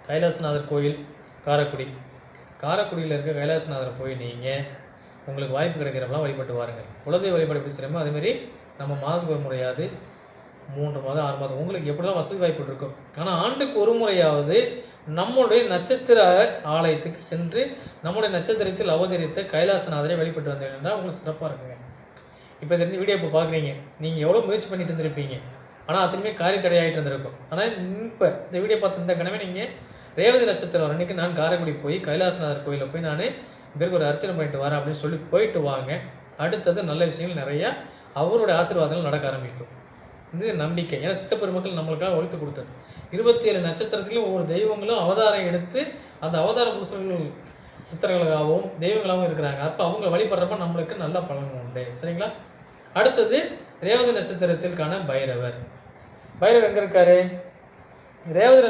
கைலாசநாதர் கோயில் காரைக்குடி. காரைக்குடியில் இருக்க கைலாசநாதரை போய் நீங்கள் உங்களுக்கு வாய்ப்பு கிடைக்கிறப்பெல்லாம் வழிபட்டு வாருங்கள். குலதெய்வ வழிபாடு எப்படி செய்யணுமோ அதேமாரி நம்ம மாதத்துக்கு ஒரு முறையாவது 3 மாதம் 6 மாதம் உங்களுக்கு எப்படிலாம் வசதி வாய்ப்பு இருக்கும். ஆனால் ஆண்டுக்கு ஒரு முறையாவது நம்முடைய நட்சத்திர ஆலயத்துக்கு சென்று நம்முடைய நட்சத்திரத்தில் அவதரித்த கைலாசநாதரை வழிபட்டு வந்தீங்கன்னா உங்களுக்கு சிறப்பாக இருக்குங்க. இப்போ தெரிஞ்ச வீடியோ இப்போ பார்க்குறீங்க, நீங்கள் எவ்வளோ முயற்சி பண்ணிட்டு இருந்திருப்பீங்க, ஆனால் அதுவுமே காரியத்தடையாகிட்டு இருந்திருக்கும். ஆனால் இப்போ இந்த வீடியோ பார்த்து இந்த கனவே நீங்கள் ரேவதி நட்சத்திரம் அன்றைக்கி நான் காரைக்குடி போய் கைலாசநாதர் கோயிலில் போய் நான் பேருக்கு ஒரு அர்ச்சனை பண்ணிட்டு வரேன் அப்படின்னு சொல்லி போயிட்டு வாங்க. அடுத்தது நல்ல விஷயங்கள் நிறையா அவருடைய ஆசீர்வாதங்கள் நடக்க ஆரம்பிக்கும். இது நம்பிக்கை. ஏன்னா சித்தப்பெருமக்கள் நம்மளுக்காக ஒழித்து கொடுத்தது. 27 நட்சத்திரத்திலும் ஒவ்வொரு தெய்வங்களும் அவதாரம் எடுத்து அந்த அவதார புருஷர்கள் சித்தர்களாகவும் தெய்வங்களாகவும் இருக்கிறாங்க. அப்போ அவங்க வழிபடுறப்ப நம்மளுக்கு நல்ல பலன் உண்டு. சரிங்களா? அடுத்தது ரேவதி நட்சத்திரத்திற்கான பைரவர். பைரவர் எங்கே இருக்காரு? ரேவதி